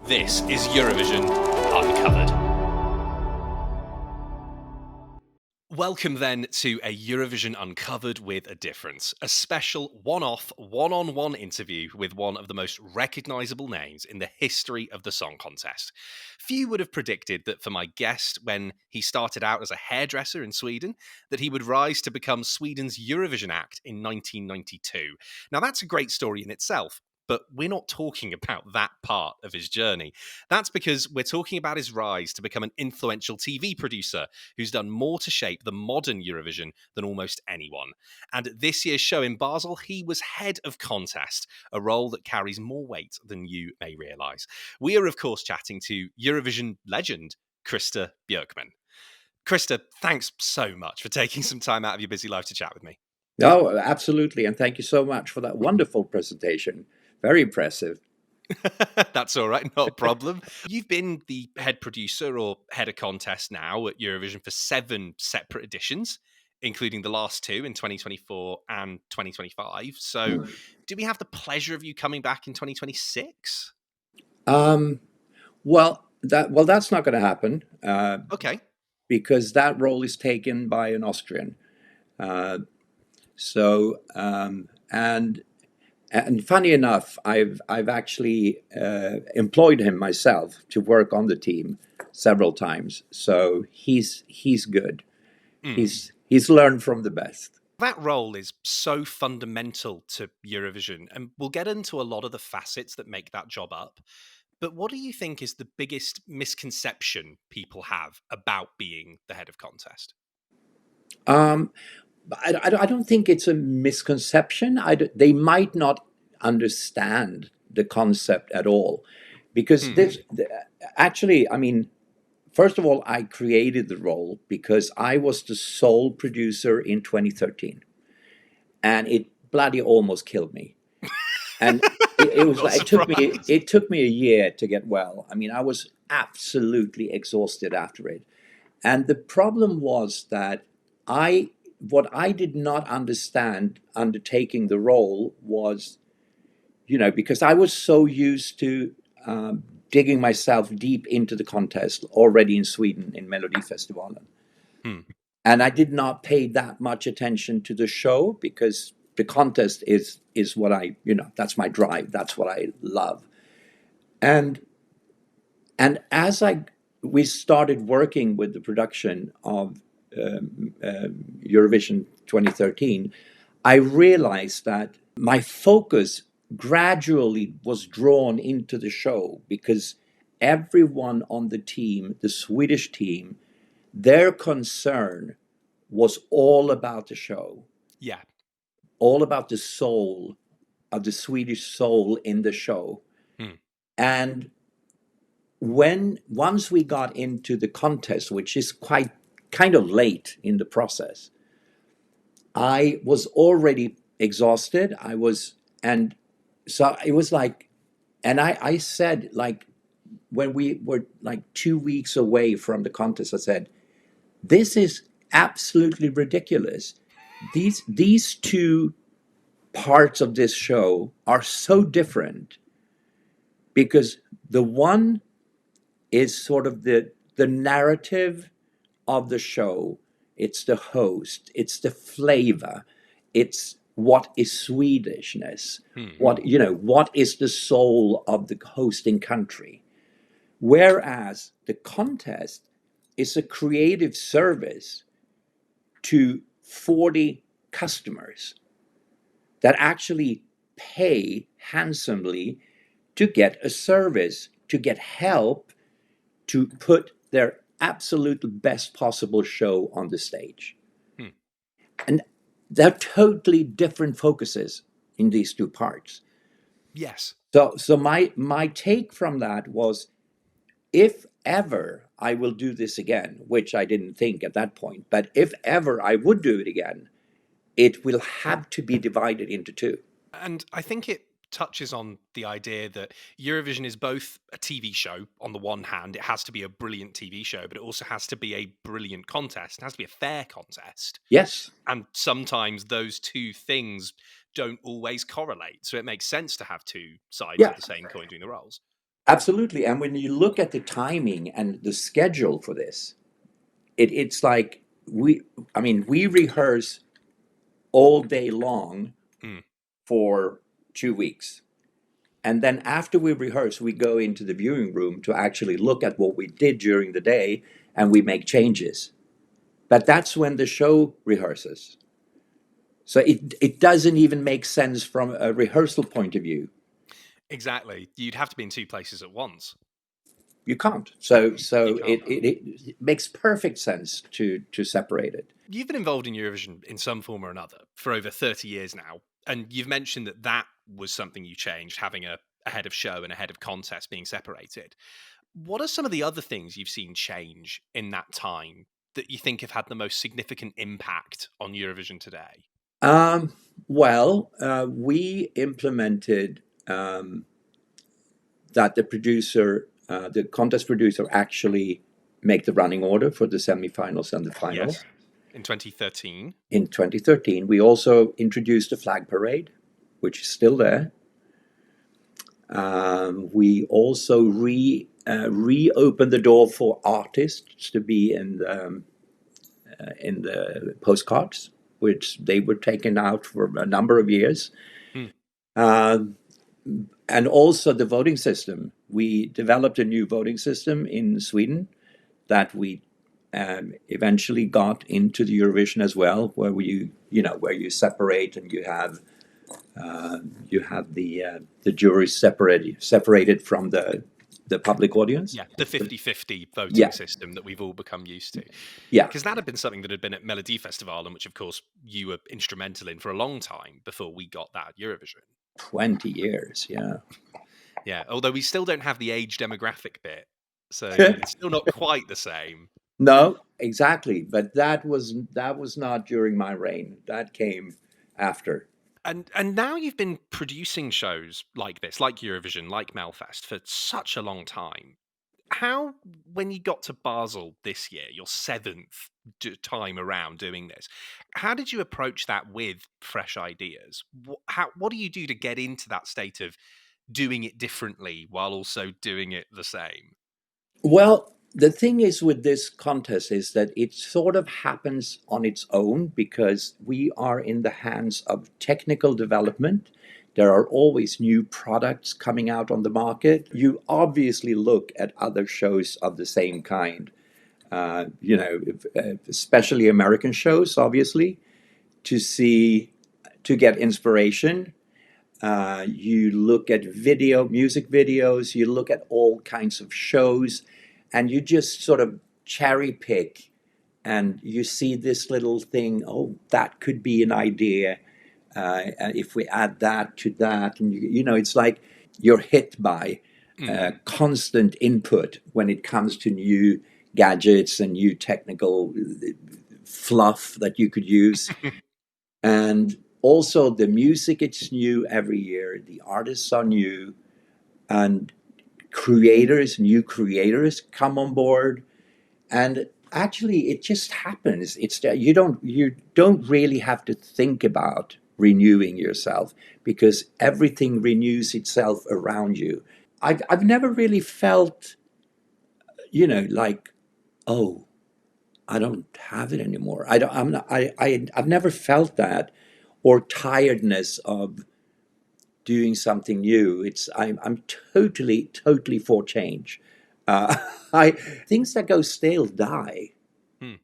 This is Eurovision Uncovered. Welcome then to a Eurovision Uncovered with a Difference, a special one-off, one-on-one interview with one of the most recognisable names in the history of the song contest. Few would have predicted that for my guest, when he started out as a hairdresser in Sweden, that he would rise to become Sweden's Eurovision act in 1992. Now that's a great story in itself. But we're not talking about that part of his journey. That's because we're talking about his rise to become an influential TV producer who's done more to shape the modern Eurovision than almost anyone. And at this year's show in Basel, he was head of contest, a role that carries more weight than you may realise. We are, of course, chatting to Eurovision legend, Krista Björkman. Krista, thanks so much for taking some time out of your busy life to chat with me. Oh, absolutely. And thank you so much for that wonderful presentation. Very impressive. That's all right, not a problem. You've been the head producer or head of contest now at Eurovision for 7 separate editions, including the last 2 in 2024 and 2025. So do we have the pleasure of you coming back in 2026? That's not going to happen. Okay. Because that role is taken by an Austrian. And funny enough, I've actually employed him myself to work on the team several times. So he's good. He's learned from the best. That role is so fundamental to Eurovision, and we'll get into a lot of the facets that make that job up. But what do you think is the biggest misconception people have about being the head of contest? I don't think it's a misconception. They might not understand the concept at all. Because first of all, I created the role because I was the sole producer in 2013. And it bloody almost killed me. And it took me a year to get well. I mean, I was absolutely exhausted after it. And the problem was that what I did not understand undertaking the role was, because I was so used to digging myself deep into the contest already in Sweden in Melodifestivalen. And I did not pay that much attention to the show because the contest is what that's my drive. That's what I love. And as we started working with the production of Eurovision 2013, I realized that my focus gradually was drawn into the show because everyone on the team, the Swedish team, their concern was all about the show. Yeah. All about the soul of the Swedish soul in the show. And once we got into the contest, which is kind of late in the process, I was already exhausted. And so it was like, and I said, like, when we were like 2 weeks away from the contest, I said, this is absolutely ridiculous. These two parts of this show are so different because the one is sort of the narrative of the show. It's the host, it's the flavor, it's what is Swedishness, what is the soul of the hosting country. Whereas the contest is a creative service to 40 customers that actually pay handsomely to get a service, to get help, to put their absolute best possible show on the stage. And they're totally different focuses in these two parts. Yes. So my take from that was, if ever I will do this again, which I didn't think at that point, but if ever I would do it again, it will have to be divided into two. And I think it touches on the idea that Eurovision is both a TV show. On the one hand, it has to be a brilliant TV show, but it also has to be a brilliant contest. It has to be a fair contest. Yes. And sometimes those two things don't always correlate. So it makes sense to have two sides of the same coin doing the roles. Absolutely. And when you look at the timing and the schedule for this, it's like we rehearse all day long Mm, for 2 weeks. And then after we rehearse, we go into the viewing room to actually look at what we did during the day and we make changes. But that's when the show rehearses. So it doesn't even make sense from a rehearsal point of view. exactly. You'd have to be in two places at once. You can't. So You so can't. it makes perfect sense to separate it. You've been involved in Eurovision in some form or another for over 30 years now. And you've mentioned that that was something you changed, having a head of show and a head of contest being separated. What are some of the other things you've seen change in that time that you think have had the most significant impact on Eurovision today? Um, we implemented that the contest producer, actually make the running order for the semifinals and the final. Yes. In 2013. In 2013, we also introduced the flag parade, which is still there. We also reopened the door for artists to be in the postcards, which they were taken out for a number of years. Hmm. And also the voting system. We developed a new voting system in Sweden that we eventually got into the Eurovision as well, where where you separate and you have the juries separated from the public audience. Yeah, the 50-50 voting Yeah, system that we've all become used to. yeah, Because that had been something that had been at Melody Festival, and which, of course, you were instrumental in for a long time before we got that at Eurovision. 20 years. Yeah. Yeah, although we still don't have the age demographic bit, so it's still not quite the same. No, exactly. But that was not during my reign. That came after. And now you've been producing shows like this, like Eurovision, like Melfest, for such a long time. How, when you got to Basel this year, your seventh time around doing this, how did you approach that with fresh ideas? What do you do to get into that state of doing it differently while also doing it the same? Well, the thing is with this contest is that it sort of happens on its own because we are in the hands of technical development. There are always new products coming out on the market. You obviously look at other shows of the same kind, especially American shows, obviously, to see, to get inspiration. You look at music videos, you look at all kinds of shows, and you just sort of cherry pick and you see this little thing. Oh, that could be an idea. If we add that to that, and it's like you're hit by Mm. constant input when it comes to new gadgets and new technical fluff that you could use. And also the music, it's new every year. The artists are new, and new creators come on board. And actually, it just happens. You don't really have to think about renewing yourself because everything renews itself around you. I've never really felt, like, oh, I don't have it anymore. I don't. I'm not. I've never felt that, or tiredness of doing something new. I'm totally for change. Uh, I Things that go stale die, Mm.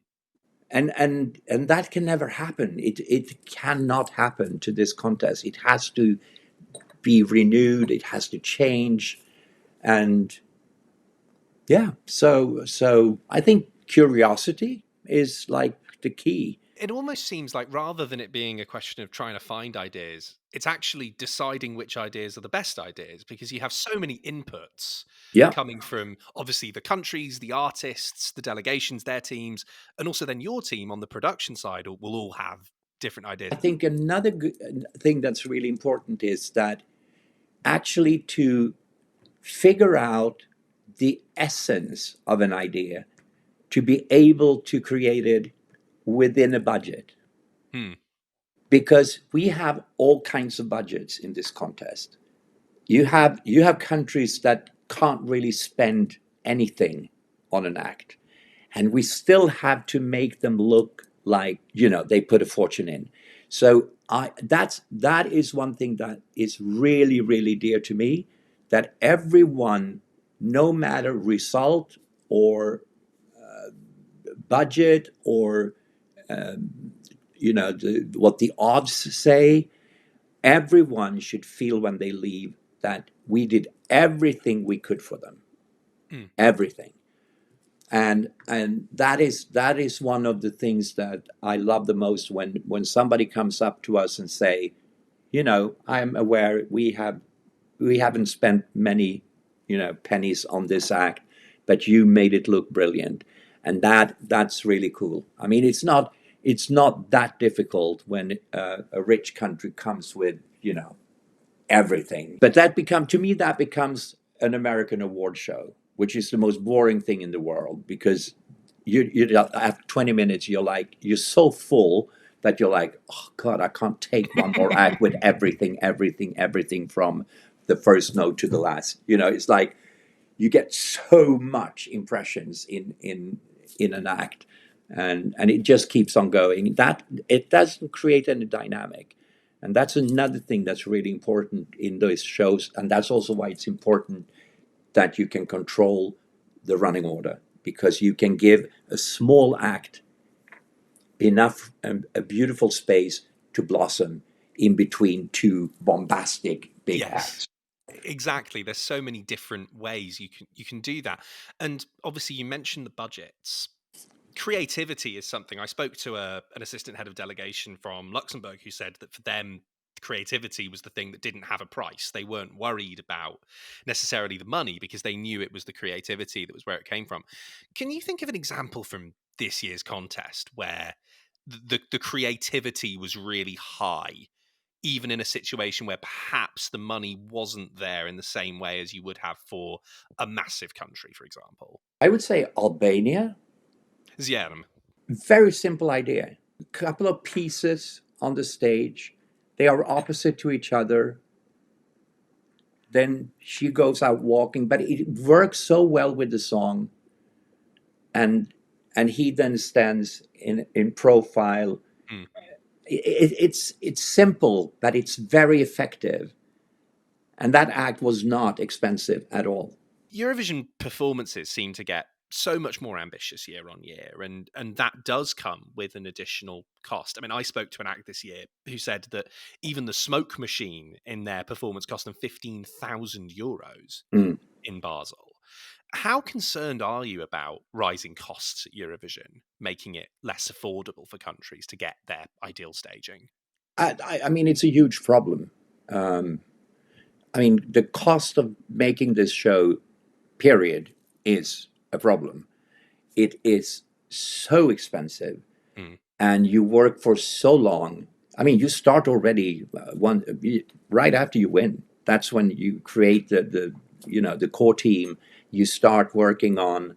and that can never happen. It cannot happen to this contest. It has to be renewed. It has to change, and yeah. So I think curiosity is like the key. It almost seems like rather than it being a question of trying to find ideas, it's actually deciding which ideas are the best ideas because you have so many inputs Yeah. coming from obviously the countries, the artists, the delegations, their teams, and also then your team on the production side will all have different ideas. I think another good thing that's really important is that actually to figure out the essence of an idea, to be able to create it within a budget. Hmm. Because we have all kinds of budgets in this contest. You have countries that can't really spend anything on an act, and we still have to make them look like they put a fortune in. So that is one thing that is really really dear to me, that everyone, no matter result or budget or what the odds say, everyone should feel when they leave that we did everything we could for them, Mm. everything. And that is one of the things that I love the most, when somebody comes up to us and say, I'm aware we haven't spent many pennies on this act, but you made it look brilliant. And that's really cool. I mean, it's not that difficult when a rich country comes with everything. But to me that becomes an American award show, which is the most boring thing in the world, because after 20 minutes you're so full that you're like, oh God, I can't take one more act with everything from the first note to the last. It's like you get so much impressions in an act, and it just keeps on going. That it doesn't create any dynamic. And that's another thing that's really important in those shows. And that's also why it's important that you can control the running order, because you can give a small act enough, a beautiful space to blossom in between two bombastic big acts. Exactly. There's so many different ways you can do that. And obviously you mentioned the budgets. Creativity is something. I spoke to an assistant head of delegation from Luxembourg who said that for them, creativity was the thing that didn't have a price. They weren't worried about necessarily the money, because they knew it was the creativity that was where it came from. Can you think of an example from this year's contest where the creativity was really high, even in a situation where perhaps the money wasn't there in the same way as you would have for a massive country, for example? I would say Albania. Zierum. Very simple idea. A couple of pieces on the stage. They are opposite to each other. Then she goes out walking, but it works so well with the song. And he then stands in profile. Mm. It's simple, but it's very effective. And that act was not expensive at all. Eurovision performances seem to get so much more ambitious year on year, and that does come with an additional cost. I mean, I spoke to an act this year who said that even the smoke machine in their performance cost them €15,000 Mm. in Basel. How concerned are you about rising costs at Eurovision, making it less affordable for countries to get their ideal staging? I mean, it's a huge problem. Um, I mean, the cost of making this show, period, is a problem. It is so expensive, Mm. and you work for so long. I mean, you start already right after you win. That's when you create the core team. You start working on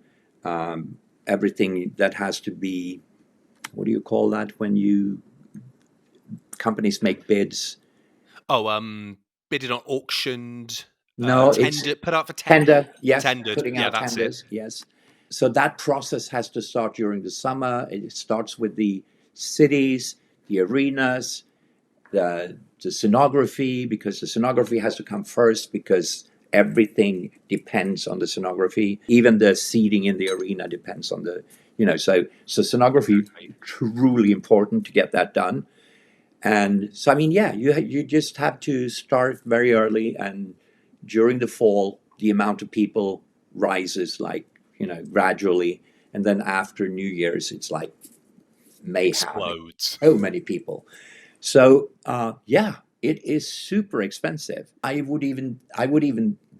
everything that has to be. What do you call that when companies make bids? Oh, bidded on, auctioned, No, it's tender, put out for tender. Yes, tendered. putting Yeah, out that's it. tenders. Yes. So that process has to start during the summer. It starts with the cities, the arenas, the scenography, because the scenography has to come first, because everything depends on the scenography. Even the seating in the arena depends on so scenography, truly important to get that done. And so, I mean, yeah, you just have to start very early, and during the fall, the amount of people rises, like, gradually. And then after New Year's, it's like mayhem. Explodes. So many people. So, yeah, it is super expensive. I would even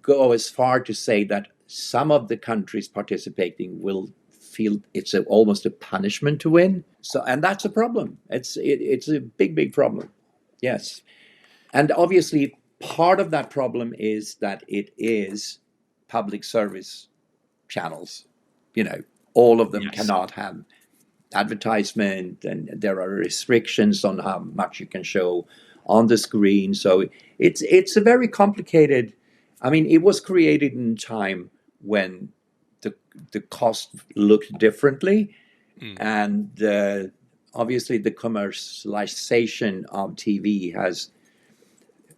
go as far to say that some of the countries participating will feel it's almost a punishment to win. So, and that's a problem. It's a big problem. Yes. And obviously, part of that problem is that it is public service channels. All of them Yes. cannot have advertisement, and there are restrictions on how much you can show on the screen. So it's a very complicated I mean, it was created in a time when the the cost looked differently, Mm. and obviously the commercialization of TV has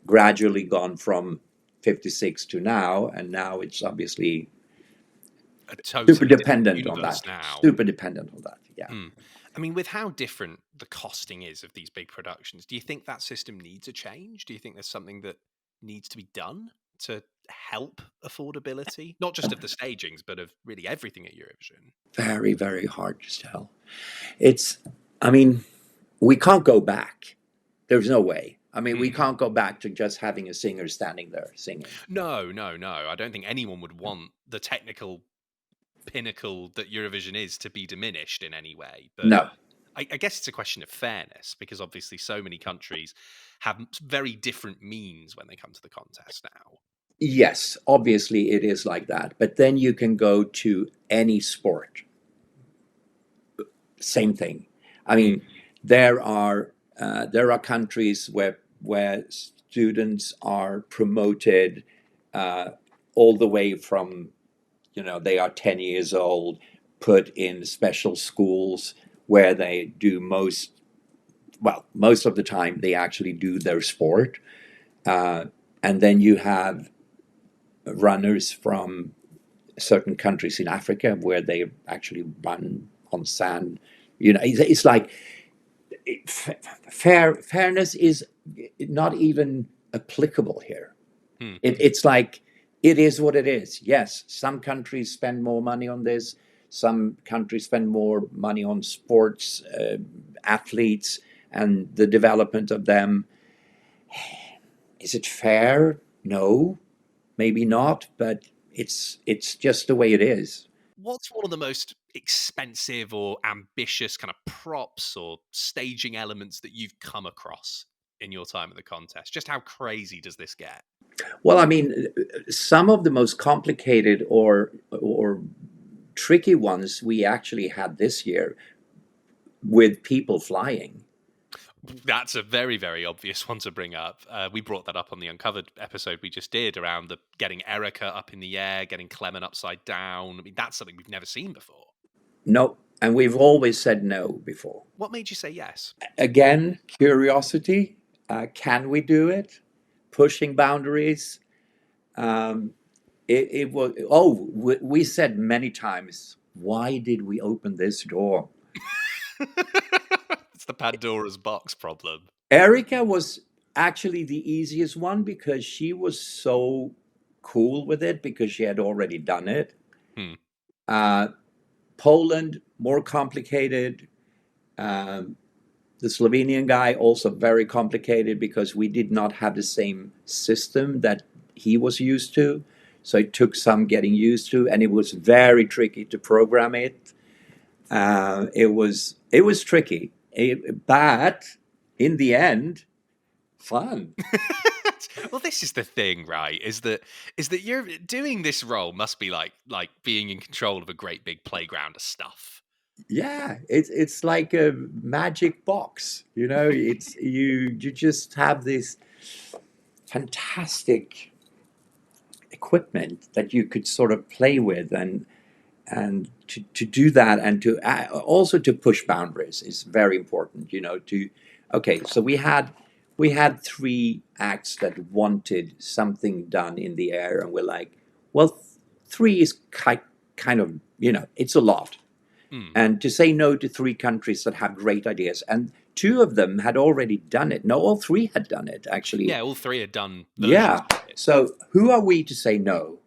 gradually gone from 56 to now, and now it's obviously A super totally different dependent on universe that. now. Super dependent on that. Yeah. Mm. I mean, with how different the costing is of these big productions, do you think that system needs a change? Do you think there's something that needs to be done to help affordability, not just of the stagings, but of really everything at Eurovision? Very, very hard to tell. It's, I mean, we can't go back. There's no way. I mean, we Mm. can't go back to just having a singer standing there singing. No, no, no. I don't think anyone would want the technical pinnacle that Eurovision is to be diminished in any way. But No. I guess it's a question of fairness because obviously so many countries have very different means when they come to the contest now. Yes, obviously it is like that. But then you can go to any sport. Same thing. I Mm. mean, there are countries where students are promoted uh, all the way from they are 10 years old, put in special schools where they do most of the time they actually do their sport, uh, and then you have runners from certain countries in Africa where they actually run on sand. It's like fairness is not even applicable here. Mm. It's like it is what it is. Yes, some countries spend more money on this. Some countries spend more money on sports, athletes, and the development of them. Is it fair? No, maybe not. But it's just the way it is. What's one of the most expensive or ambitious kind of props or staging elements that you've come across in your time at the contest? Just how crazy does this get? Well, I mean, some of the most complicated or tricky ones we actually had this year with people flying. That's a very, very obvious one to bring up. We brought that up on the Uncovered episode we just did around the getting Erica up in the air, getting Clement upside down. I mean, that's something we've never seen before. No, and we've always said no before. What made you say yes? Again, curiosity. Can we do it? Pushing boundaries. Um, it was. Oh, we said many times. Why did we open this door? It's the Pandora's box problem. Erica was actually the easiest one because she was so cool with it because she had already done it. Hmm. Uh, Poland, more complicated. Um, the Slovenian guy, also very complicated because we did not have the same system that he was used to. So it took some getting used to, and it was very tricky to program it. It was tricky, but in the end, fun. Well, this is the thing, right? Is that you're doing this role must be like being in control of a great big playground of stuff. Yeah, it's like a magic box. It's you just have this fantastic equipment that you could sort of play with, and to do that, and to also to push boundaries is very important. To okay, so we had three acts that wanted something done in the air, and we're like, well, three is kind of it's a lot. Hmm. And to say no to three countries that have great ideas, and two of them had already done it. No, all three had done it actually. Yeah, all three had done versions Yeah. of it. So who are we to say no?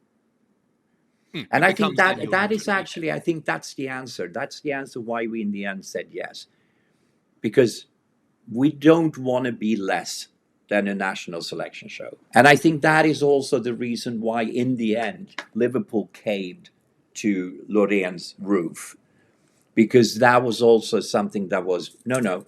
And It I think becomes then that your that is mission, actually, I think that's the answer. That's the answer why we in the end said yes, because we don't want to be less than a national selection show. And I think that is also the reason why in the end Liverpool caved to Lorene's roof, because that was also something that was no,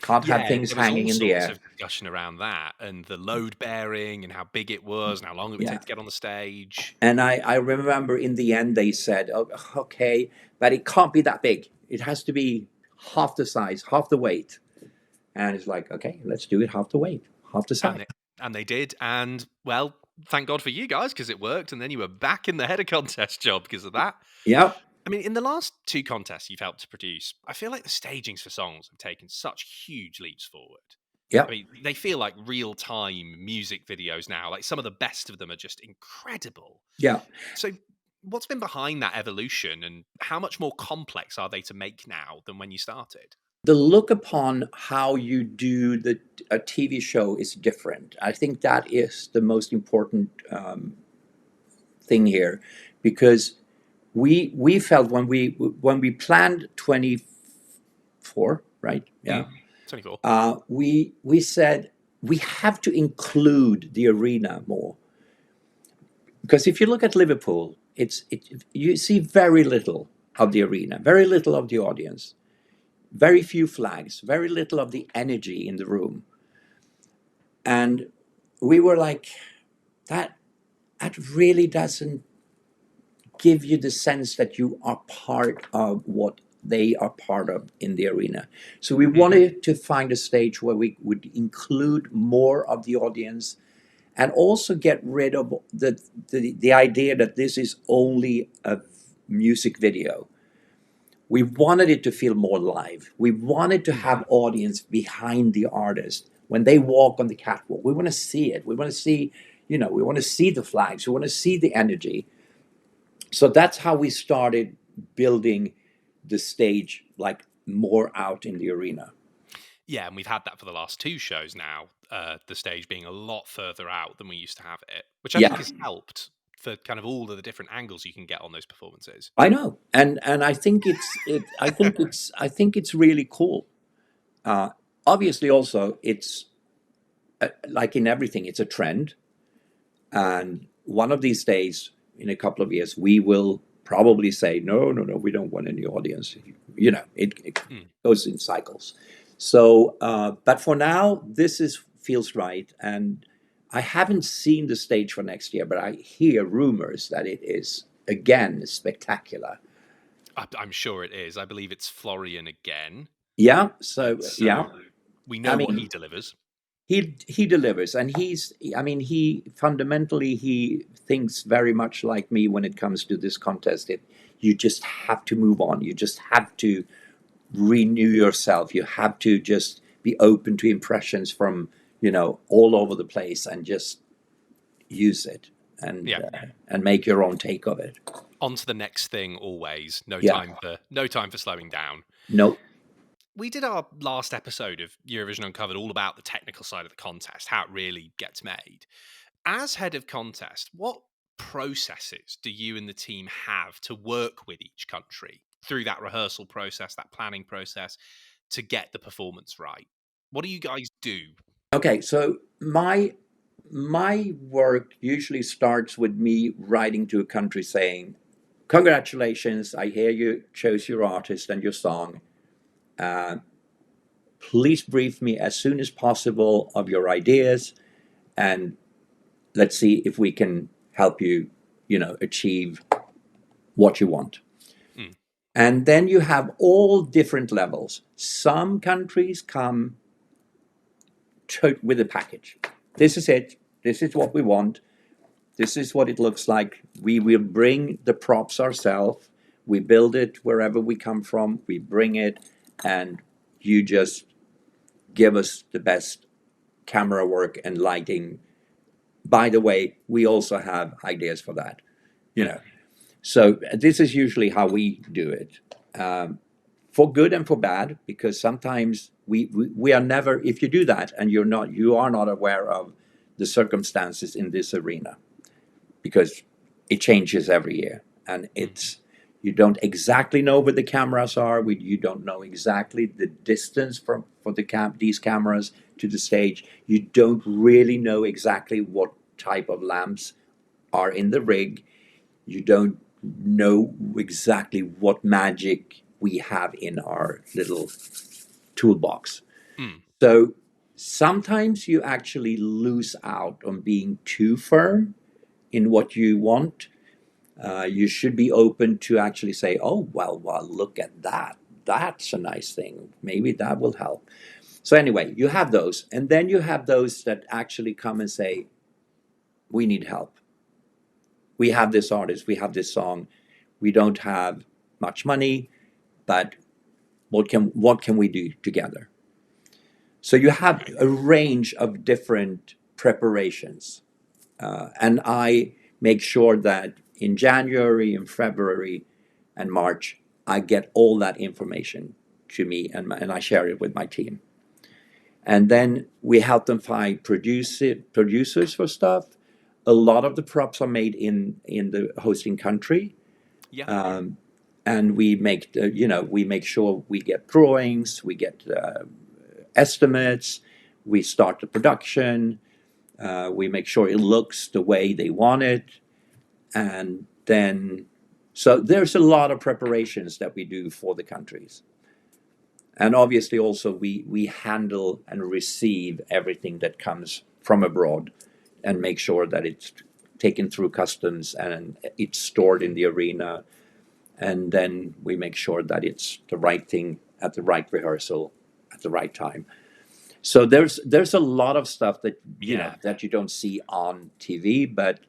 can't have Yeah, things there was hanging all in the sorts air. of discussion around that and the load bearing and how big it was and how long it would Yeah. take to get on the stage. And I remember in the end they said, oh, okay, but it can't be that big. It has to be half the size, half the weight. And it's like, okay, let's do it half the weight, half the size. And they did, and well, thank God for you guys because it worked, and then you were back in the header contest job because of that. Yeah, I mean, in the last two contests you've helped to produce, I feel like the stagings for songs have taken such huge leaps forward. yeah, I mean, they feel like real time music videos now. Like some of the best of them are just incredible. yeah. So, what's been behind that evolution, and how much more complex are they to make now than when you started? The look upon how you do a TV show is different. I think that is the most important thing here, because we felt when we planned 24, right? Yeah, Mm, 24. we said we have to include the arena more, because if you look at Liverpool, you see very little of the arena, very little of the audience, very few flags, very little of the energy in the room. And we were like, that that really doesn't give you the sense that you are part of what they are part of in the arena. So we Mm, wanted to find a stage where we would include more of the audience, and also get rid of the idea that this is only a music video. We wanted it to feel more live. We wanted to mm. have audience behind the artist when they walk on the catwalk. We want to see it. We want to see, we want to see the flags. We want to see the energy. So that's how we started building the stage, like more out in the arena. Yeah, and we've had that for the last two shows now. The stage being a lot further out than we used to have it, which I think Yeah, has helped for kind of all of the different angles you can get on those performances. I know, and I think it's really cool. Uh, Obviously, also it's like in everything, it's a trend. And one of these days, in a couple of years, we will probably say, no, no, no, we don't want any audience. It Mm. goes in cycles. So, but for now, this is feels right. And I haven't seen the stage for next year, but I hear rumors that it is again spectacular. I'm sure it is. I believe it's Florian again. Yeah. So yeah, So we I know what he mean, delivers. he delivers, and he fundamentally he thinks very much like me when it comes to this contest. You just have to move on. You just have to renew yourself. You have to just be open to impressions from all over the place, and just use it, Yeah. and make your own take of it. On to the next thing always. Yeah. No time for slowing down. No. We did our last episode of Eurovision Uncovered all about the technical side of the contest, how it really gets made. As head of contest, what processes do you and the team have to work with each country through that rehearsal process, that planning process to get the performance right? What do you guys do? Okay. So my work usually starts with me writing to a country saying, congratulations, I hear you chose your artist and your song. Uh, Please brief me as soon as possible of your ideas, and let's see if we can help you, achieve what you want. Mm, And then you have all different levels. Some countries come with a package. This is it. This is what we want. This is what it looks like. We will bring the props ourselves. We build it wherever we come from. We bring it, and you just give us the best camera work and lighting. By the way, we also have ideas for that. You mm. know, so this is usually how we do it, for good and for bad. Because sometimes we are never. If you do that and you are not aware of the circumstances in this arena, because it changes every year, and you don't exactly know where the cameras are. You don't know exactly the distance from for these cameras to the stage. You don't really know exactly what type of lamps are in the rig. You don't know exactly what magic we have in our little toolbox. Mm. So sometimes you actually lose out on being too firm in what you want. You should be open to actually say, "Oh, well, look at that. That's a nice thing. Maybe that will help." So anyway, you have those, and then you have those that actually come and say, we need help. We have this artist, we have this song, we don't have much money, but what can we do together? So you have a range of different preparations, and I make sure that in January, in February, and March, I get all that information to me, and I share it with my team. And then we help them find producers for stuff. A lot of the props are made in the hosting country, Yeah. and we make sure we get drawings, we get estimates, we start the production, we make sure it looks the way they want it, and then so there's a lot of preparations that we do for the countries. And obviously also we handle and receive everything that comes from abroad and make sure that it's taken through customs and it's stored in the arena, and then we make sure that it's the right thing at the right rehearsal at the right time. So there's a lot of stuff that Yeah. that you don't see on TV, but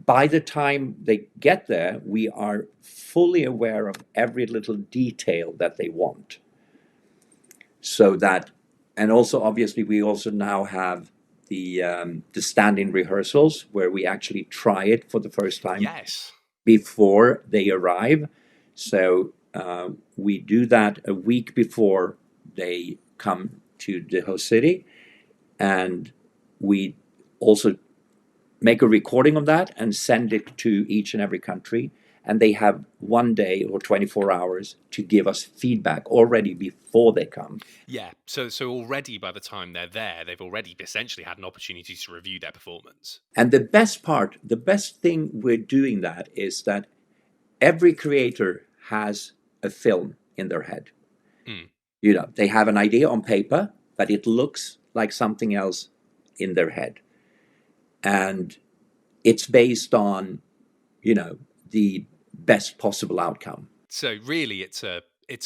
by the time they get there, we are fully aware of every little detail that they want. So that, and also obviously we also now have the stand-in rehearsals where we actually try it for the first time Yes. before they arrive. So we do that a week before they come to the host city, and we also make a recording of that and send it to each and every country. And they have 1 day or 24 hours to give us feedback already before they come. Yeah. So already by the time they're there, they've already essentially had an opportunity to review their performance. And the best thing we're doing that is that every creator has a film in their head. Mm. They have an idea on paper, but it looks like something else in their head. And it's based on, the best possible outcome. So really, it's a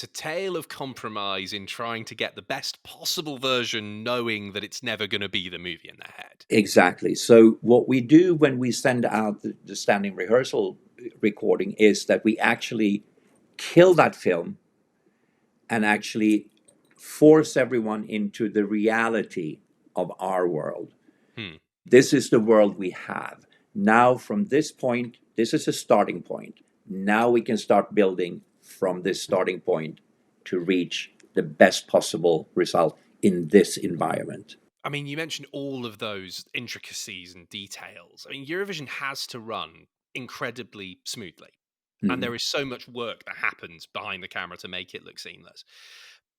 tale of compromise in trying to get the best possible version, knowing that it's never going to be the movie in their head. Exactly. So what we do when we send out the standing rehearsal recording is that we actually kill that film and actually force everyone into the reality of our world. Hmm. This is the world we have. Now, from this point, this is a starting point. Now we can start building from this starting point to reach the best possible result in this environment. I mean, you mentioned all of those intricacies and details. I mean, Eurovision has to run incredibly smoothly. And Mhm. there is so much work that happens behind the camera to make it look seamless.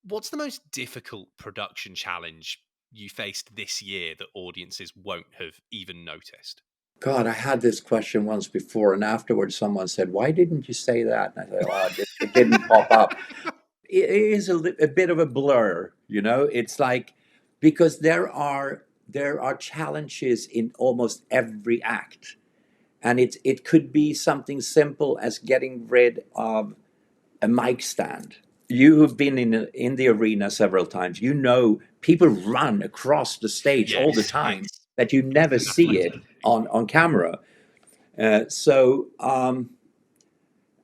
What's the most difficult production challenge you faced this year that audiences won't have even noticed? God, I had this question once before, and afterwards someone said, "Why didn't you say that?" And I said, "Oh, it didn't pop up." It is a bit of a blur, It's like because there are challenges in almost every act, and it could be something simple as getting rid of a mic stand. You have been in the arena several times. People run across the stage all the Yes, time yes, that you never see exactly. it on camera. So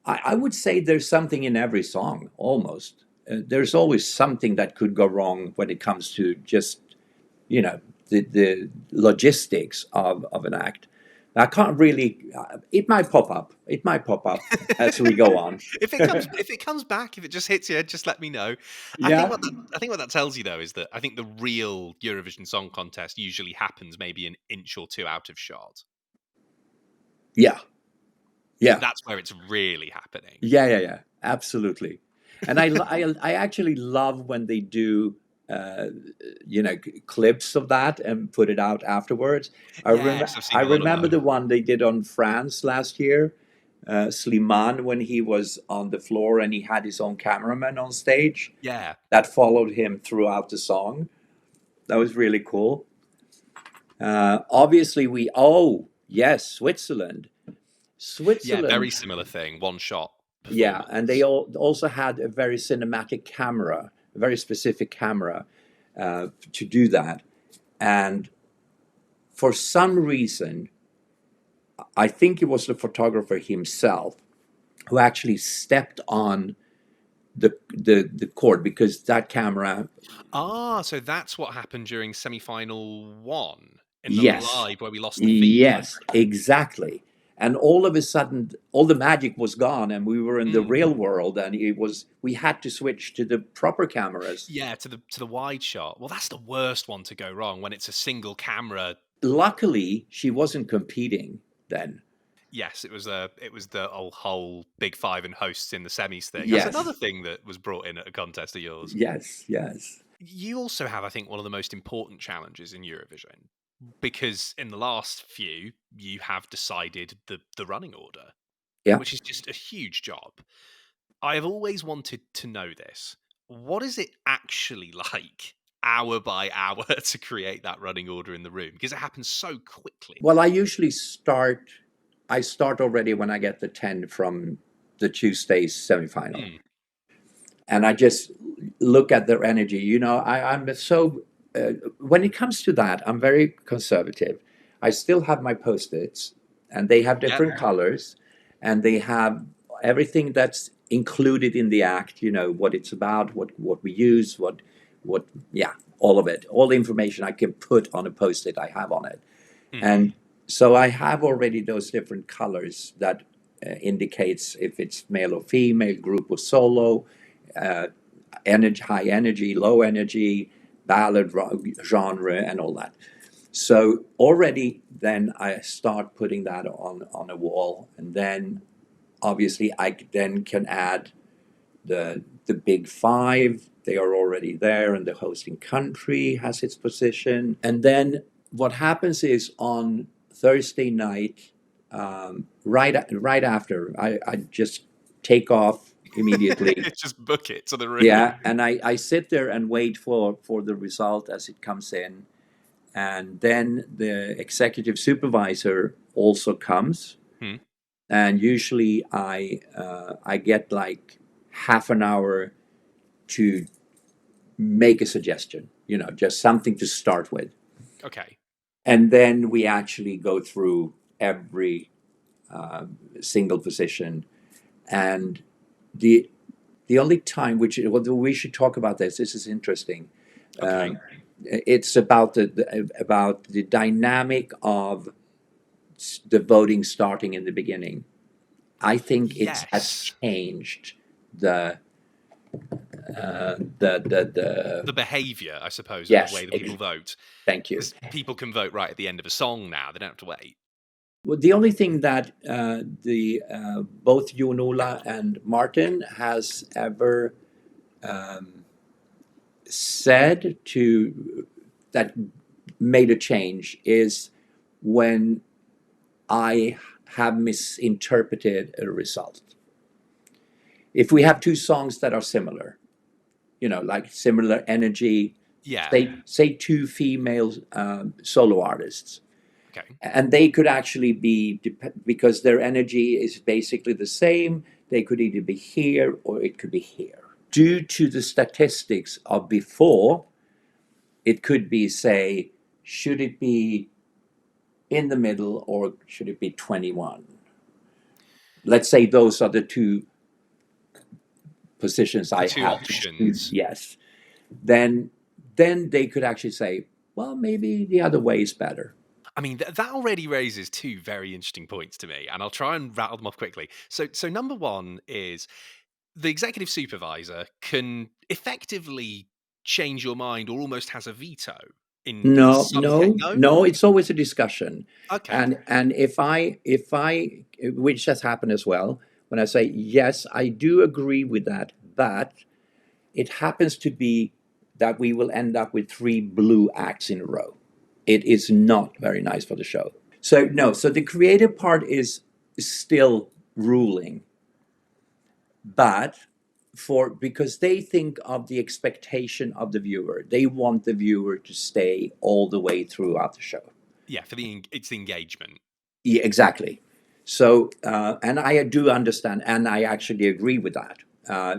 I would say there's something in every song almost. There's always something that could go wrong when it comes to just the logistics of an act. I can't really. It might pop up. It might pop up as we go on. If it comes back, if it just hits you, just let me know. Yeah, I think what that tells you though is that I think the real Eurovision Song Contest usually happens maybe an inch or two out of shot. yeah, yeah, That's where it's really happening. yeah. Absolutely. And I actually love when they do uh, clips of that and put it out afterwards. Yes, I've I seen a lot of remember those. the one they did on France last year. Slimane, when he was on the floor and he had his own cameraman on stage Yeah, that followed him throughout the song. That was really cool. Obviously, yes, Switzerland. yeah, very Switzerland, similar thing. One shot yeah, and they performance. also had a very cinematic camera, a very specific camera to do that. And for some reason, I think it was the photographer himself who actually stepped on the cord, because that camera, Ah, so that's what happened during semi-final one in the yes, live where we lost the feed. yes, exactly. And all of a sudden, all the magic was gone, and we were in the Mm. real world, and we had to switch to the proper cameras. Yeah, to the wide shot. Well, that's the worst one to go wrong when it's a single camera. Luckily, she wasn't competing then. Yes, it was the whole Big Five and hosts in the semis thing. That's Yes, another thing that was brought in at a contest of yours. yes, yes. You also have, I think, one of the most important challenges in Eurovision because in the last few you have decided the running order, Yeah. which is just a huge job. I have always wanted to know this. What is it actually like, hour by hour, to create that running order in the room? Because it happens so quickly. Well, I start already when I get the 10 from the Tuesday's semifinal. Mm, And I just look at their energy. I'm so, when it comes to that, I'm very conservative. I still have my post-its, and they have yeah. different colors, and they have everything that's included in the act, what it's about, what we use, yeah, all of it. All the information I can put on a post-it, I have on it. Mm, And so I have already those different colors that indicates if it's male or female, group or solo, uh, energy, high energy, low energy, ballad genre, and all that. So already then I start putting that on a wall, and then obviously I then can add the big five. They are already there, and the hosting country has its position. And then what happens is on Thursday night, right after, I just take off immediately. just book it to the room. Yeah, and I sit there and wait for the result as it comes in, and then the executive supervisor also comes, Hmm. and usually I get like half an hour to make a suggestion, just something to start with. Okay. And then we actually go through every single position. And the the only time which well, we should talk about this. This is interesting. Okay. It's about the dynamic of the voting starting in the beginning. I think it has Yes. changed the the The behavior, I suppose, of the yes. way that people vote. Thank you. Because people can vote right at the end of a song now. They don't have to wait. Well, the only thing that the both Jon Ola and Martin has ever said to that made a change is when I have misinterpreted a result. If we have two songs that are similar, like similar energy, Yeah. say two female solo artists, Okay. and they could actually be because their energy is basically the same. They could either be here or it could be here. Due to the statistics of before, it could be, say, should it be in the middle or should it be 21? Let's say those are the two positions The I two have to choose. options. Yes, then they could actually say, well, maybe the other way is better. I mean, that already raises two very interesting points to me, and I'll try and rattle them off quickly. So number one is the executive supervisor can effectively change your mind or almost has a veto in No, some case. no, No? no. It's always a discussion, Okay. and if I, which has happened as well, when I say yes, I do agree with that, but it happens to be that we will end up with three blue acts in a row. It is not very nice for the show. So no, so the creative part is still ruling, but for because they think of the expectation of the viewer, they want the viewer to stay all the way throughout the show. Yeah, it's the engagement. Yeah, exactly. So, and I do understand, and I actually agree with that.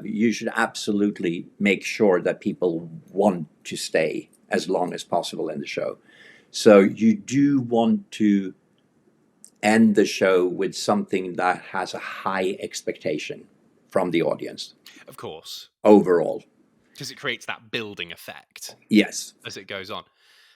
You should absolutely make sure that people want to stay as long as possible in the show. So you do want to end the show with something that has a high expectation from the audience Of course, overall. because it creates that building effect Yes. as it goes on.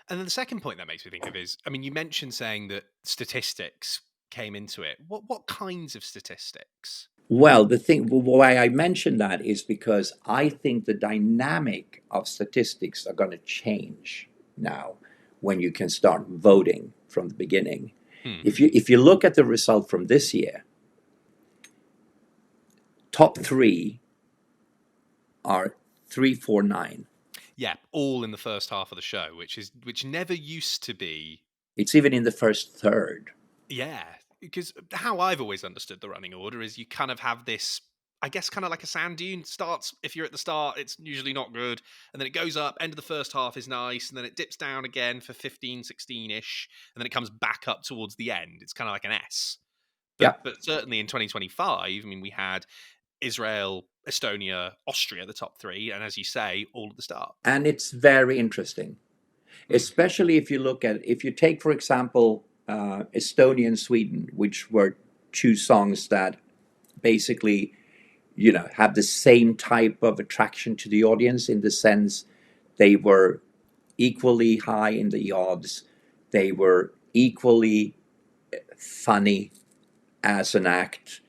And then the second point that makes me think of is, I mean, you mentioned saying that statistics came into it. What kinds of statistics? Well, the thing why I mention that is because I think the dynamic of statistics are going to change now when you can start voting from the beginning. Hmm. If you look at the result from this year, top three are 349. Yeah, all in the first half of the show, which never used to be. It's even in the first third. Yeah, because how I've always understood the running order is you kind of have this, I guess, kind of like a sand dune. Starts, if you're at the start, it's usually not good. And then it goes up, end of the first half is nice. And then it dips down again for 15, 16-ish. And then it comes back up towards the end. It's kind of like an S. Yeah. But certainly in 2025, I mean, we had Israel, Estonia, Austria, the top three. And as you say, all at the start. And it's very interesting, especially if you take, for example, Estonia and Sweden, which were two songs that basically, have the same type of attraction to the audience in the sense they were equally high in the odds, they were equally funny as an act,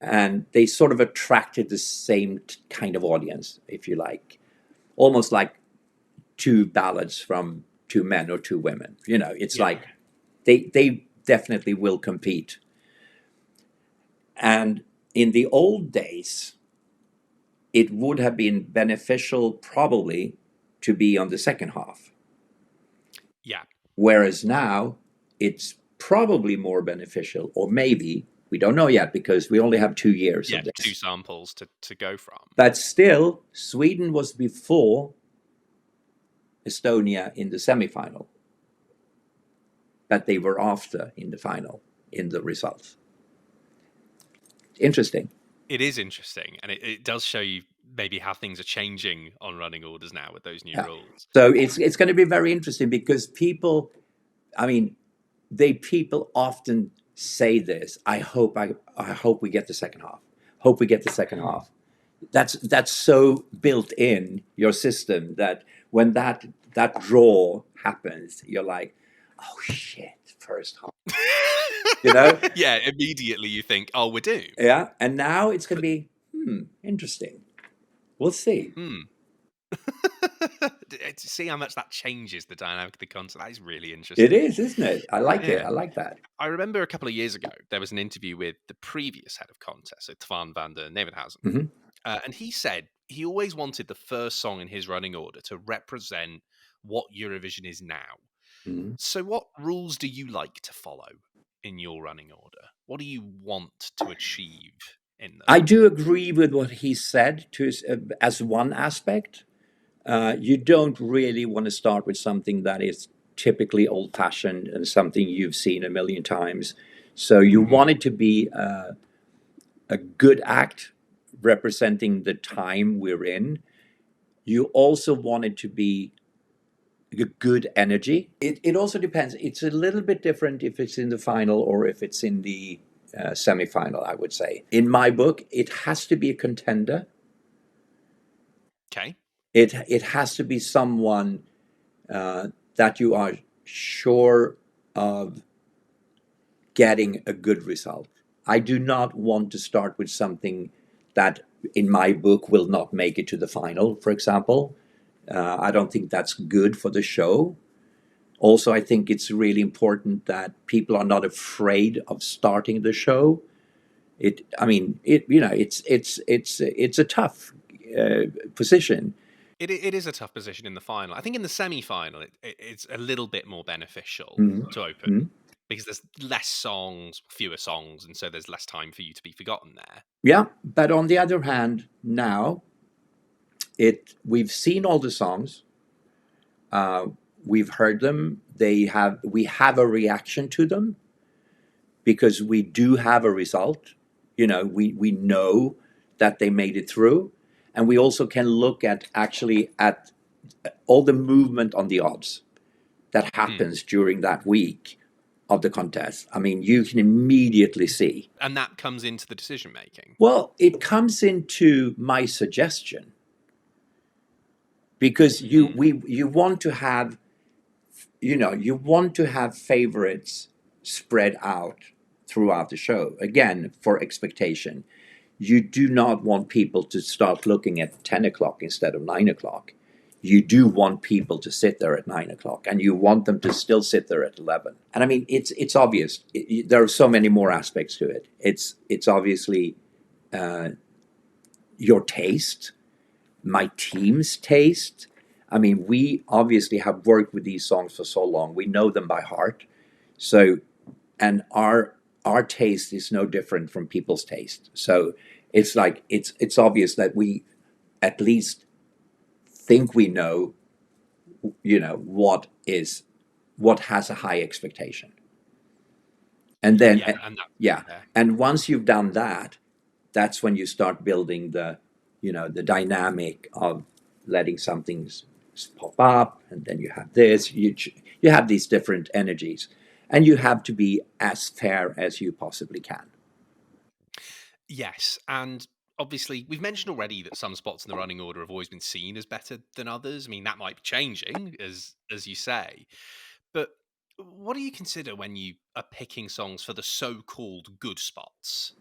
and they sort of attracted the same kind of audience, if you like, almost like two ballads from two men or two women. It's like they definitely will compete. And in the old days, it would have been beneficial probably to be on the second half. Yeah. Whereas now, it's probably more beneficial, or maybe, we don't know yet because we only have 2 years of this. Two samples to go from. But still, Sweden was before Estonia in the semifinal. But they were after in the final, in the results. Interesting. It is interesting, and it does show you maybe how things are changing on running orders now with those new rules. So it's going to be very interesting because people often say this. I hope we get the second half. Hope we get the second half. That's so built in your system that when that draw happens, you're like, oh shit, first half. Yeah, immediately you think, oh, we're doomed. Yeah, and now it's going to be interesting. We'll see. See how much that changes the dynamic of the concert. That is really interesting. It is, isn't it? I like it. I like that. I remember a couple of years ago, there was an interview with the previous head of contest, so Twan van der Nevenhausen. Mm-hmm. And he said he always wanted the first song in his running order to represent what Eurovision is now. Mm-hmm. So what rules do you like to follow in your running order? What do you want to achieve in them? I do agree with what he said as one aspect. You don't really want to start with something that is typically old-fashioned and something you've seen a million times. So you want it to be a good act representing the time we're in. You also want it to be a good energy. It also depends. It's a little bit different if it's in the final or if it's in the semifinal, I would say. In my book, it has to be a contender. Okay. It has to be someone that you are sure of getting a good result. I do not want to start with something that, in my book, will not make it to the final, for example. I don't think that's good for the show. Also, I think it's really important that people are not afraid of starting the show. It's a tough position. It is a tough position in the final. I think in the semi-final, it's a little bit more beneficial to open because there's less songs, fewer songs, and so there's less time for you to be forgotten there. Yeah, but on the other hand, now we've seen all the songs, we've heard them. We have a reaction to them because we do have a result. We know that they made it through. And we also can look at all the movement on the odds that happens during that week. of the contest. I mean, you can immediately see. And that comes into the decision making. Well, it comes into my suggestion because you want to have, you want to have favorites spread out throughout the show. Again, for expectation, you do not want people to start looking at 10 o'clock instead of 9 o'clock. You do want people to sit there at 9 o'clock, and you want them to still sit there at 11. And I mean, it's obvious. There are so many more aspects to it. It's obviously your taste, my team's taste. I mean, we obviously have worked with these songs for so long. We know them by heart. So, and our taste is no different from people's taste. So it's like it's obvious that we at least think we know, what has a high expectation. And then Yeah, and that, yeah, yeah. and once you've done that, that's when you start building the dynamic of letting something pop up, and then you have this. You have these different energies, and you have to be as fair as you possibly can. Yes, and obviously we've mentioned already that some spots in the running order have always been seen as better than others. I mean, that might be changing, as you say. But what do you consider when you are picking songs for the so-called good spots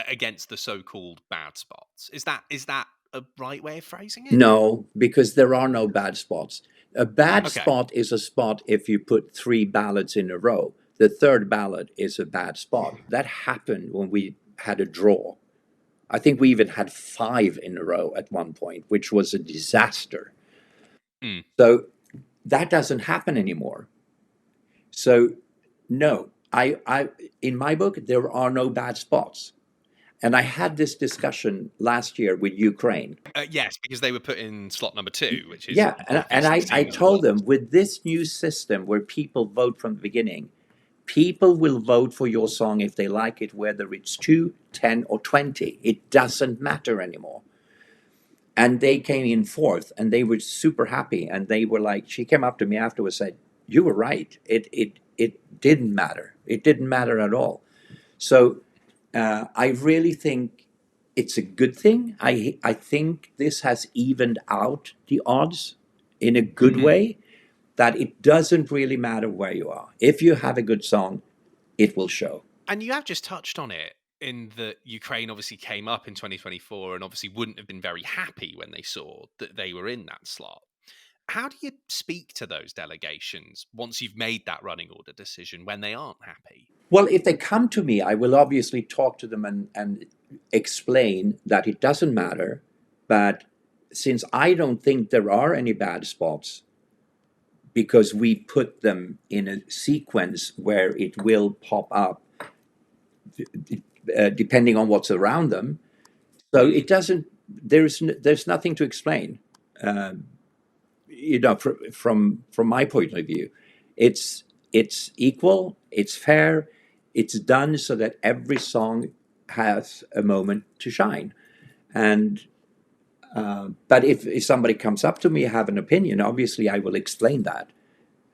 against the so-called bad spots? Is that a right way of phrasing it? No, because there are no bad spots. A bad Okay. spot is a spot if you put three ballads in a row. The third ballad is a bad spot. That happened when we had a draw. I think we even had five in a row at one point, which was a disaster. Mm. So that doesn't happen anymore. So no, I in my book there are no bad spots. And I had this discussion last year with Ukraine. Yes, because they were put in slot number two, which is Yeah, and obviously I seen as the told them worst. with this new system where people vote from the beginning, people will vote for your song if they like it, whether it's 2, 10, or 20. It doesn't matter anymore. And they came in fourth, and they were super happy. And they were like, she came up to me afterwards and said, "You were right. It didn't matter. It didn't matter at all." So I really think it's a good thing. I think this has evened out the odds in a good Mm. way, that it doesn't really matter where you are. If you have a good song, it will show. And you have just touched on it in that Ukraine obviously came up in 2024 and obviously wouldn't have been very happy when they saw that they were in that slot. How do you speak to those delegations once you've made that running order decision when they aren't happy? Well, if they come to me, I will obviously talk to them and explain that it doesn't matter. But since I don't think there are any bad spots, because we put them in a sequence where it will pop up depending on what's around them. So Mm. it doesn't. There's nothing to explain. Um, from my point of view, it's equal, it's fair, it's done so that every song has a moment to shine. And but if somebody comes up to me, have an opinion, obviously I will explain that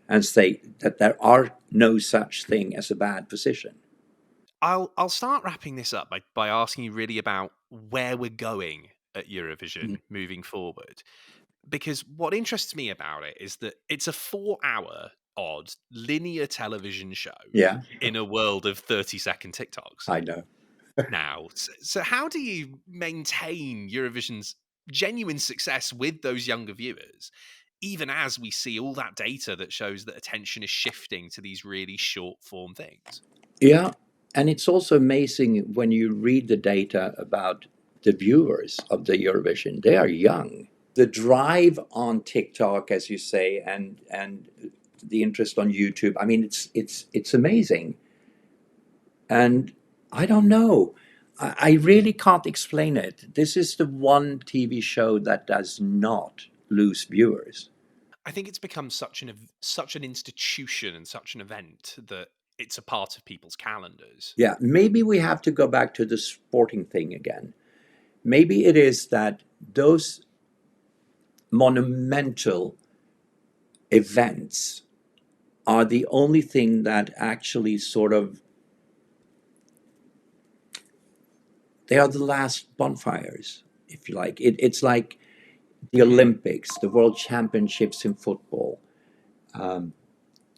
and say that there are no such thing as a bad position. I'll start wrapping this up by asking you really about where we're going at Mm. Eurovision moving forward. Because what interests me about it is that it's a 4-hour odd linear television show Yeah, in a world of 30-second TikToks I know. now. So how do you maintain Eurovision's genuine success with those younger viewers, even as we see all that data that shows that attention is shifting to these really short form things? Yeah, and it's also amazing when you read the data about the viewers of the Eurovision. They are young. The drive on TikTok, as you say, and the interest on YouTube. I mean, it's amazing. And I don't know. I really can't explain it. This is the one TV show that does not lose viewers. I think it's become such an institution and such an event that it's a part of people's calendars. Yeah, maybe we have to go back to the sporting thing again. Maybe it is that those monumental events are the only thing that actually sort of, they are the last bonfires, if you like. It's like the Hmm. Olympics, the World Championships in football, um,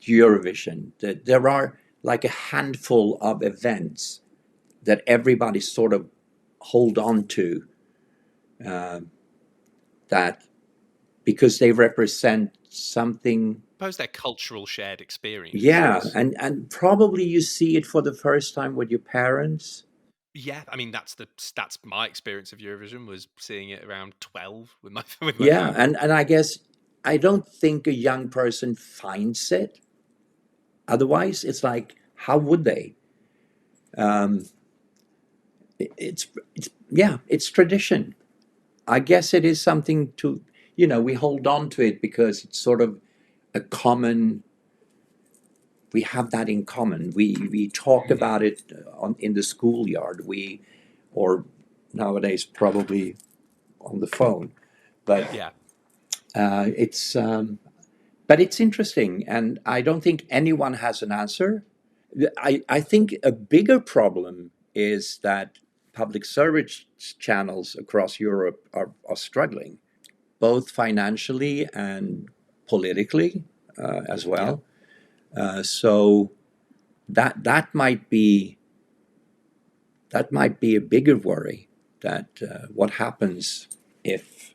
Eurovision. There are like a handful of events that everybody sort of hold on to, uh, that because they represent something. I suppose they're cultural shared Yeah, experiences. and probably you see it for the first time with your parents. Yeah, I mean that's my experience of Eurovision was seeing it around 12 with my with my Yeah, family. and I guess I don't think a young person finds it. Otherwise, it's like, how would they? Um, it's yeah, it's tradition. I guess it is something to, we hold on to it because it's sort of a common. We have that in common. We talk Hmm. about it in the schoolyard. Or nowadays probably on the phone. But Yeah. it's but it's interesting, and I don't think anyone has an answer. I think a bigger problem is that public service channels across Europe are struggling, both financially and politically, as Yeah. well. So that might be a bigger worry, that what happens if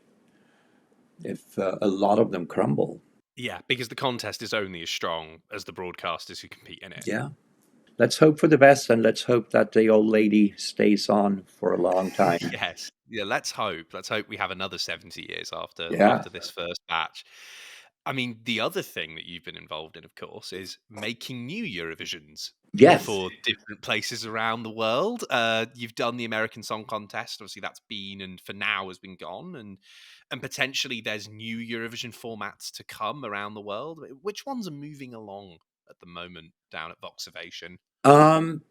a lot of them crumble. Yeah, because the contest is only as strong as the broadcasters who compete in it. Yeah. Let's hope for the best, and let's hope that the old lady stays on for a long time. Yes. Yeah, let's hope. Let's hope we have another 70 years Yeah. after this first batch. I mean, the other thing that you've been involved in, of course, is making new Eurovisions Yes. for different places around the world. You've done the American Song Contest. Obviously, that's been and for now has been gone, and potentially there's new Eurovision formats to come around the world. Which ones are moving along at the moment down at Voxovation? Um,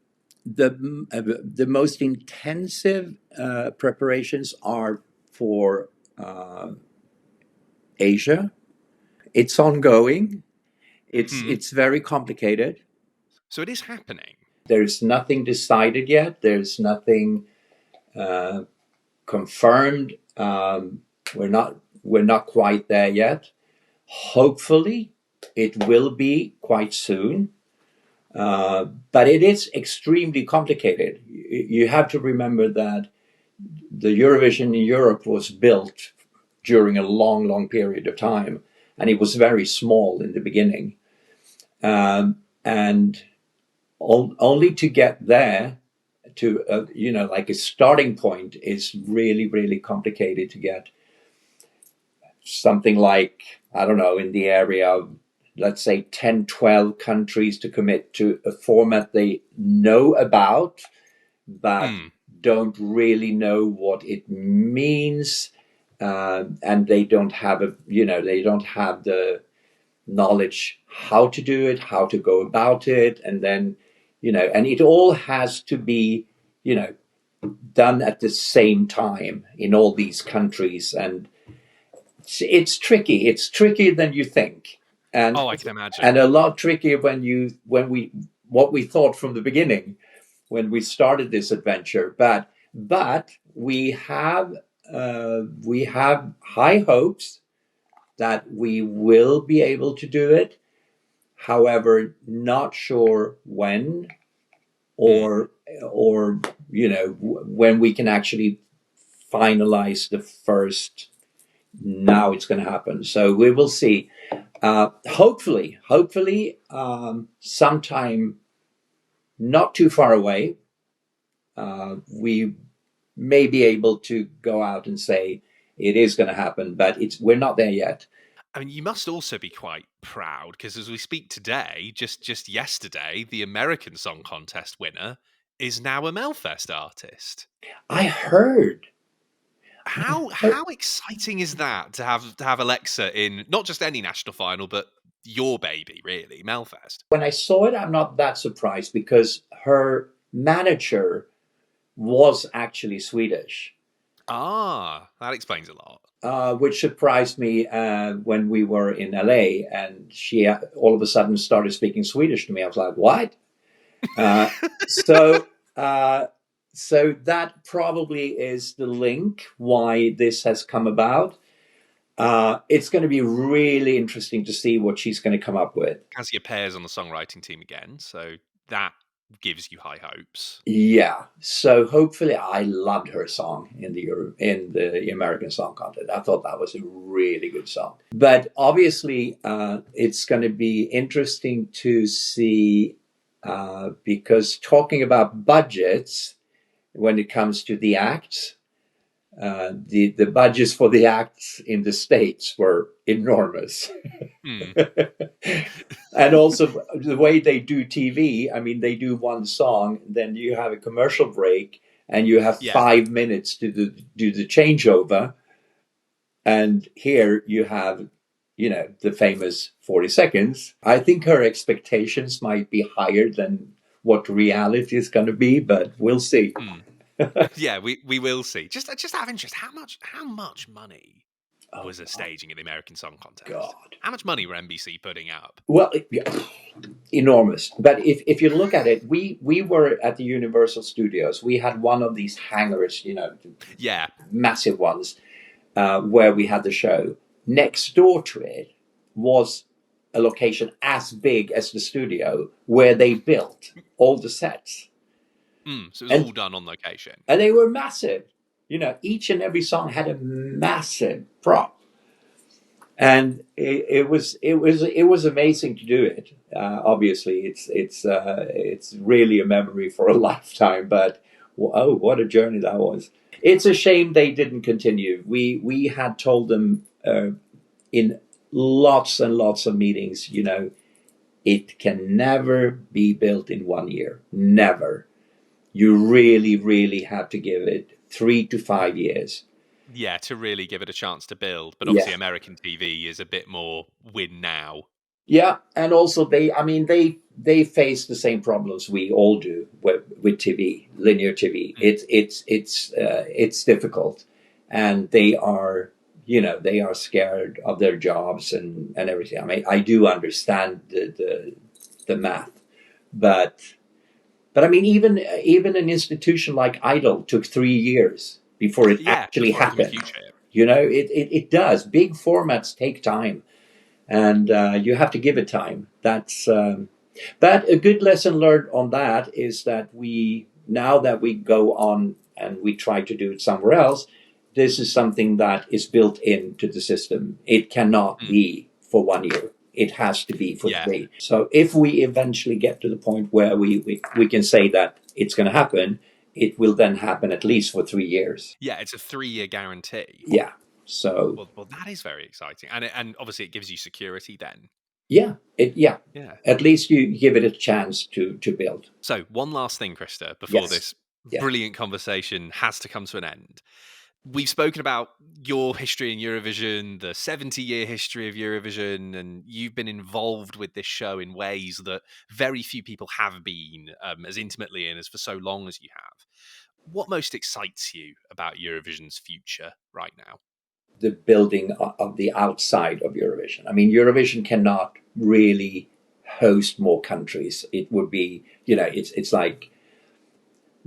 the most intensive preparations are for Asia. It's ongoing. It's Hmm. it's very complicated. So it is happening. There's nothing decided yet. There's nothing uh, confirmed. We're not quite there yet. Hopefully, it will be quite soon. But it is extremely complicated. You have to remember that the Eurovision in Europe was built during a long, long period of time, and it was very small in the beginning. And only to get there to, like a starting point is really, really complicated to get something like, I don't know, in the area of, let's say, 10, 12 countries to commit to a format they know about, but Mm, don't really know what it means. And they don't have the knowledge how to do it, how to go about it. And then, and it all has to be, you know, done at the same time in all these countries. And it's tricky. It's trickier than you think, and oh, I can imagine. and a lot trickier when we what we thought from the beginning when we started this adventure. But we have high hopes that we will be able to do it. However, not sure when, Mm. or when we can actually finalize the first. Now it's going to happen. So we will see. Hopefully, sometime not too far away, we may be able to go out and say it is going to happen, but we're not there yet. I mean, you must also be quite proud because as we speak today, just yesterday, the American Song Contest winner is now a Melfest artist. I heard. I heard How exciting is that to have Alexa in not just any national final, but your baby, really, Melfest? when I saw it, I'm not that surprised because her manager was actually Swedish. That explains a lot. which surprised me when we were in LA, and she all of a sudden started speaking Swedish to me. I was like, "What?" Uh, so, uh, so that probably is the link why this has come about. It's going to be really interesting to see what she's going to come up with. Cassie appears on the songwriting team again, so that gives you high hopes. Yeah, so hopefully, I loved her song in the American Song Contest. I thought that was a really good song. But obviously, it's going to be interesting to see because talking about budgets when it comes to the acts, the budgets for the acts in the States were enormous. Mm. And also the way they do TV, I mean, they do one song, then you have a commercial break, and you have Yeah. 5 minutes to do the changeover. And here you have, the famous 40 seconds. I think her expectations might be higher than what reality is going to be, but we'll see. Mm. Yeah, we will see. Just out of interest, how much money Oh, was a staging at the American Song Contest? God. How much money were NBC putting up? Well, yeah, enormous. But if you look at it, we were at the Universal Studios. We had one of these hangars, Yeah. massive ones, where we had the show. Next door to it was a location as big as the studio where they built all the sets, So it was and all done on location. and they were massive. Each and every song had a massive prop, and it was amazing to do it. Obviously, it's really a memory for a lifetime. But oh, what a journey that was! It's a shame they didn't continue. We had told them in lots and lots of meetings, it can never be built in 1 year. Never. You really, really have to give it 3 to 5 years. Yeah, to really give it a chance to build. But Yeah. obviously, American TV is a bit more win now. Yeah, and also I mean, they face the same problems we all do with TV, linear TV. Mm. It's difficult, and they are scared of their jobs and everything. I mean, I do understand the math, but I mean, even an institution like Idol took 3 years before it Yeah, actually before it became a happened. huge hit. It does. Big formats take time, and you have to give it time. But a good lesson learned on that is that now that we go on and we try to do it somewhere else, this is something that is built into the system. It cannot Mm. be for 1 year. It has to be for Yeah. 3. So if we eventually get to the point where we can say that it's going to happen, it will then happen at least for 3 years. Yeah, it's a 3-year guarantee. Yeah. So Well, that is very exciting, and obviously it gives you security then. yeah, Yeah. at least you give it a chance to build. So one last thing, Krista, before Yes. this Yeah. brilliant conversation has to come to an end. We've spoken about your history in Eurovision, the 70-year history of Eurovision, and you've been involved with this show in ways that very few people have been as intimately and as for so long as you have. What most excites you about Eurovision's future right now? The building of the outside of Eurovision. I mean, Eurovision cannot really host more countries. It would be, it's like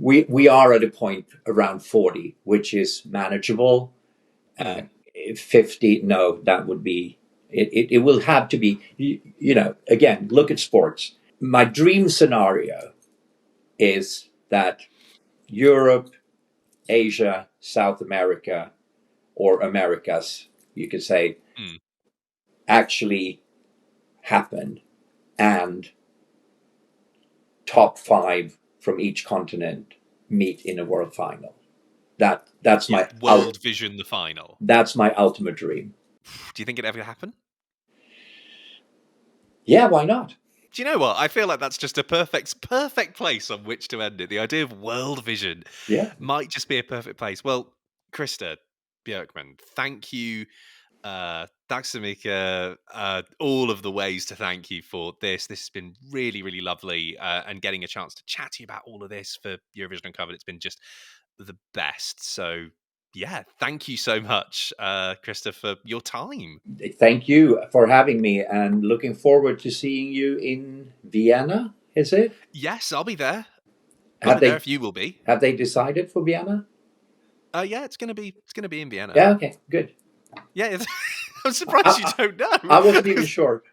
we are at a point around 40, which is manageable. Uh, Mm, 50, no, that would be it will have to be, again, look at sports. My dream scenario is that Europe, Asia, South America, or Americas, you could say, mm. actually happened, and top 5 from each continent meet in a world final. That's Yeah, my World Vision, the final. that's my ultimate dream. Do you think it ever happen? Yeah, why not? Do you know what? I feel like that's just a perfect place on which to end it. The idea of World Vision Yeah. might just be a perfect place. Well, Krista Björkman, thank you. Tack så mycket. All of the ways to thank you for this. This has been really, really lovely. And getting a chance to chat to you about all of this for Eurovision Uncovered, it's been just the best. So, Yeah, thank you so much, Krista, for your time. Thank you for having me, and looking forward to seeing you in Vienna. Is it? Yes, I'll be there. I'll Have be there they if you will be. have they decided for Vienna? Yeah, it's gonna be in Vienna. Yeah. Okay. Good. Yeah, I'm surprised you I, don't know. I wasn't even sure.